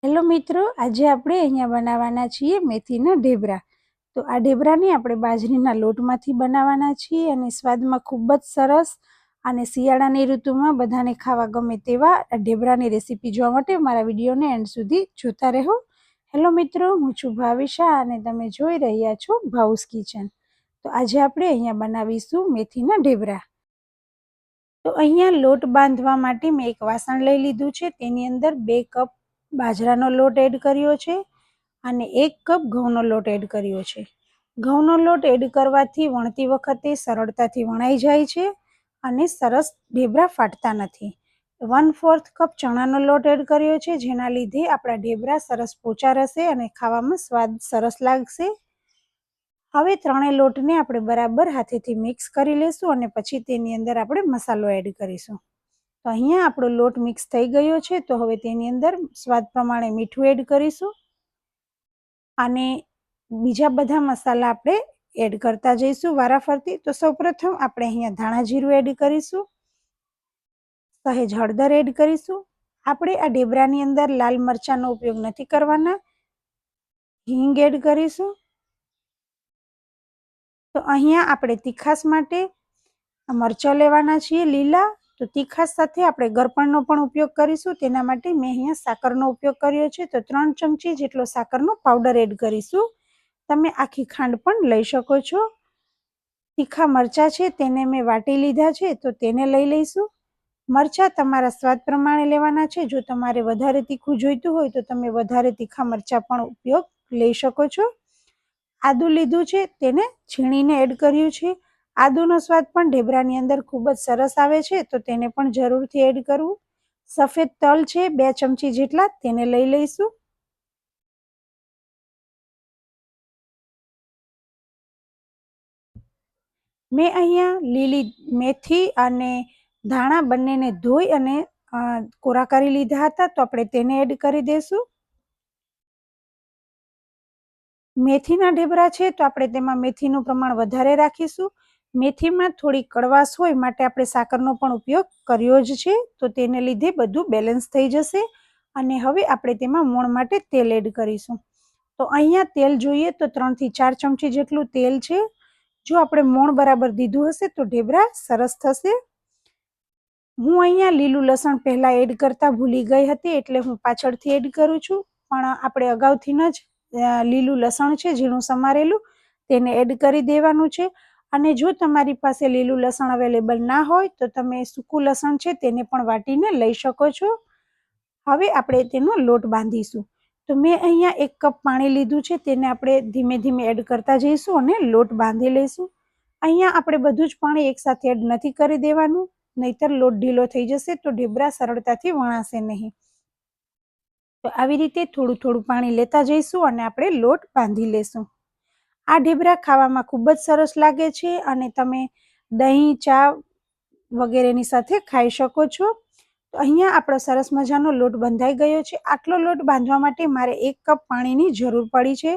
Hello મિત્રો, આજે આપણે અહીંયા બનાવવાના છીએ મેથીના ઢેબરા. તો આ ઢેબરાને આપણે બાજરીના લોટમાંથી બનાવવાના છીએ અને સ્વાદમાં ખૂબ જ સરસ અને શિયાળાની ઋતુમાં બધાને ખાવા ગમે તેવા આ ઢેબરાની રેસીપી જોવા માટે મારા વિડીયોને એન્ડ સુધી જોતા રહો. હેલો મિત્રો, હું છું ભાવિશા અને તમે જોઈ રહ્યા છો ભાઉસ કિચન. તો આજે આપણે અહીંયા બનાવીશું મેથીના ઢેબરા. તો અહીંયા લોટ બાંધવા માટે મેં એક વાસણ લઈ લીધું છે. તેની અંદર 2 કપ બાજરાનો લોટ એડ કર્યો છે અને 1 કપ ઘઉંનો લોટ એડ કર્યો છે. ઘઉંનો લોટ એડ કરવાથી વણતી વખતે સરળતાથી વણાઈ જાય છે અને સરસ ઢેબરા ફાટતા નથી. 1/4 કપ ચણાનો લોટ એડ કર્યો છે, જેના લીધે આપણા ઢેબરા સરસ પોચા રહેશે અને ખાવામાં સ્વાદ સરસ લાગશે. હવે ત્રણેય લોટને આપણે બરાબર હાથેથી મિક્સ કરી લેશું અને પછી તેની અંદર આપણે મસાલો એડ કરીશું. તો અહીંયા આપણો લોટ મિક્સ થઈ ગયો છે. તો હવે તેની અંદર સ્વાદ પ્રમાણે મીઠું એડ કરીશું અને બીજા બધા મસાલા આપણે એડ કરતા જઈશું વારાફરતી. તો સૌપ્રથમ આપણે અહીંયા ધાણા જીરું એડ કરીશું, સહેજ હળદર એડ કરીશું. આપણે આ ઢેબરાની અંદર લાલ મરચાંનો ઉપયોગ નથી કરવાના. હિંગ એડ કરીશું. તો અહીંયા આપણે તીખાસ માટે મરચાં લેવાના છીએ લીલા. તો તીખાસ સાથે આપણે ગરપણનો પણ ઉપયોગ કરીશું. તેના માટે મેં અહીંયા સાકરનો ઉપયોગ કર્યો છે. તો 3 ચમચી જેટલો સાકરનો પાવડર એડ કરીશું. તમે આખી ખાંડ પણ લઈ શકો છો. તીખા મરચાં છે તેને મેં વાટી લીધા છે, તો તેને લઈ લઈશું. મરચાં તમારા સ્વાદ પ્રમાણે લેવાના છે. જો તમારે વધારે તીખું જોઈતું હોય તો તમે વધારે તીખા મરચાં પણ ઉપયોગ લઈ શકો છો. આદું લીધું છે, તેને છીણીને એડ કર્યું છે. આદુનો સ્વાદ પણ ઢેબરાની અંદર ખૂબ જ સરસ આવે છે, તો તેને પણ જરૂરથી એડ કરવું. સફેદ તલ છે 2 ચમચી જેટલા, તેને લઈ લઈશું. મેં અહીંયા લીલી મેથી અને ધાણા બંનેને ધોઈ અને કોરા કરી લીધા હતા, તો આપણે તેને એડ કરી દઈશું. મેથીના ઢેબરા છે તો આપણે તેમાં મેથીનું પ્રમાણ વધારે રાખીશું. મેથીમાં થોડી કડવાશ હોય માટે આપણે સાકરનો પણ ઉપયોગ કર્યો જ છે, તો તેને લીધે બધું બેલેન્સ થઈ જશે. અને હવે આપણે તેમાં મોણ માટે તેલ એડ કરીશું. તો અહીંયા તેલ જોઈએ તો 3 થી 4 ચમચી જેટલું તેલ છે. જો આપણે મોણ બરાબર દીધું હશે તો ઢેબરા સરસ થશે. હું અહીંયા લીલું લસણ પહેલાં એડ કરતા ભૂલી ગઈ હતી, એટલે હું પાછળથી એડ કરું છું. પણ આપણે અગાઉથી જ લીલું લસણ છે ઝીણું સમારેલું, તેને એડ કરી દેવાનું છે. અને જો તમારી પાસે લીલું લસણ અવેલેબલ ના હોય તો તમે સૂકું લસણ છે તેને પણ વાટીને લઈ શકો છો. હવે આપણે તેનો લોટ બાંધીશું. તો મેં અહીંયા 1 કપ પાણી લીધું છે, તેને આપણે ધીમે ધીમે એડ કરતા જઈશું અને લોટ બાંધી લઈશું. અહીંયા આપણે બધું જ પાણી એકસાથે એડ નથી કરી દેવાનું, નહીતર લોટ ઢીલો થઈ જશે તો ઢેબરા સરળતાથી વણાશે નહીં. તો આવી રીતે થોડું થોડું પાણી લેતા જઈશું અને આપણે લોટ બાંધી લેશું. આ ઢેબરા ખાવામાં ખૂબ જ સરસ લાગે છે અને તમે દહીં, ચા વગેરેની સાથે ખાઈ શકો છો. તો અહીંયા આપણો સરસ મજાનો લોટ બંધાઈ ગયો છે. આટલો લોટ બાંધવા માટે મારે 1 કપ પાણીની જરૂર પડી છે.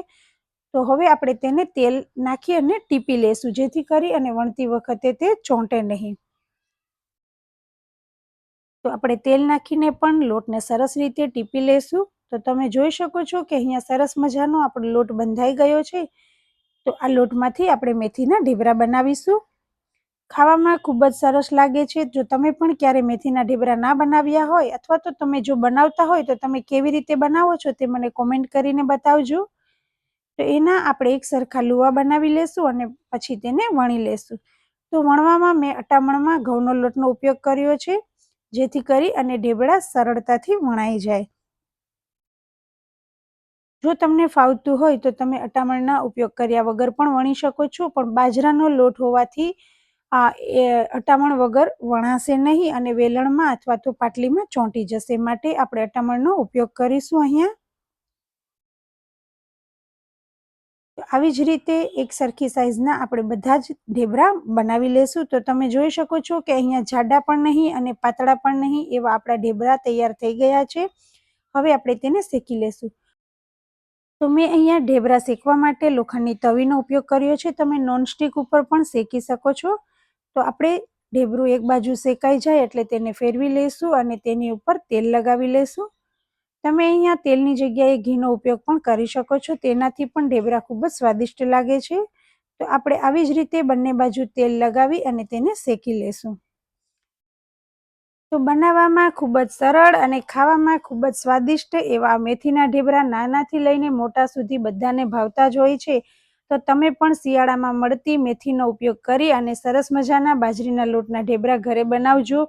તો હવે આપણે તેને તેલ નાખી અને ટીપી લેશું, જેથી કરી અને વણતી વખતે તે ચોંટે નહીં. તો આપણે તેલ નાખીને પણ લોટને સરસ રીતે ટીપી લેશું. તો તમે જોઈ શકો છો કે અહીંયા સરસ મજાનો આપણો લોટ બંધાઈ ગયો છે. તો આ લોટમાંથી આપણે મેથીના ઢેબરા બનાવીશું. ખાવામાં ખૂબ જ સરસ લાગે છે. જો તમે પણ ક્યારે મેથીના ઢેબરા ના બનાવ્યા હોય અથવા તો તમે જો બનાવતા હોય તો તમે કેવી રીતે બનાવો છો તે મને કોમેન્ટ કરીને બતાવજો. તો એના આપણે એક સરખા લુવા બનાવી લેશું અને પછી તેને વણી લેશું. તો વણવામાં મેં અટામણમાં ઘઉંનો લોટનો ઉપયોગ કર્યો છે, જેથી કરી અને ઢેબરા સરળતાથી વણાઈ જાય. જો તમને ફાવતું હોય તો તમે અટામણના ઉપયોગ કર્યા વગર પણ વણી શકો છો, પણ બાજરાનો લોટ હોવાથી અટામણ વગર વણાશે નહીં અને વેલણમાં અથવા તો પાટલીમાં ચોંટી જશે, માટે આપણે અટામણનો ઉપયોગ કરીશું. અહીંયા આવી જ રીતે એક સરખી સાઈઝના આપણે બધા જ ઢેબરા બનાવી લેશું. તો તમે જોઈ શકો છો કે અહીંયા જાડા પણ નહીં અને પાતળા પણ નહીં, એવા આપણા ઢેબરા તૈયાર થઈ ગયા છે. હવે આપણે તેને શેકી લેશું. તો મેં અહીંયા ઢેબરા શેકવા માટે લોખંડની તવીનો ઉપયોગ કર્યો છે. તમે નોનસ્ટિક ઉપર પણ શેકી શકો છો. તો આપણે ઢેબરું એક બાજુ શેકાઈ જાય એટલે તેને ફેરવી લઈશું અને તેની ઉપર તેલ લગાવી લઈશું. તમે અહીંયા તેલની જગ્યાએ ઘીનો ઉપયોગ પણ કરી શકો છો, તેનાથી પણ ઢેબરા ખૂબ જ સ્વાદિષ્ટ લાગે છે. તો આપણે આવી જ રીતે બંને બાજુ તેલ લગાવી અને તેને શેકી લેશું. તો બનાવવામાં ખૂબ જ સરળ અને ખાવામાં ખૂબ જ સ્વાદિષ્ટ એવા મેથીના ઢેબરા નાનાથી લઈને મોટા સુધી બધાને ભાવતા જ હોય છે. તો તમે પણ શિયાળામાં મળતી મેથીનો ઉપયોગ કરી અને સરસ મજાના બાજરીના લોટના ઢેબરા ઘરે બનાવજો.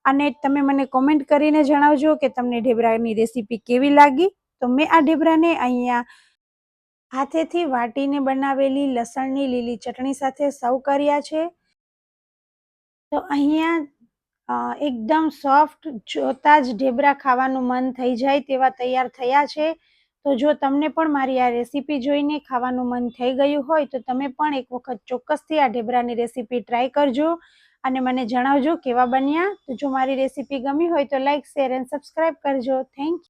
અને તમે મને કોમેન્ટ કરીને જણાવજો કે તમને ઢેબરાની રેસીપી કેવી લાગી. તો મેં આ ઢેબરાને અહીંયા હાથેથી વાટીને બનાવેલી લસણની લીલી ચટણી સાથે સર્વ કર્યા છે. તો અહીંયા એકદમ સોફ્ટ, જોતા જ ઢેબરા ખાવાનું મન થઈ જાય તેવા તૈયાર થયા છે. તો જો તમને પણ મારી આ રેસીપી જોઈને ખાવાનું મન થઈ ગયું હોય તો તમે પણ એક વખત ચોક્કસથી આ ઢેબરાની રેસીપી ટ્રાય કરજો અને મને જણાવજો કેવા બન્યા. તો જો મારી રેસીપી ગમી હોય તો લાઈક, શેર એન્ડ સબસ્ક્રાઈબ કરજો. Thank you.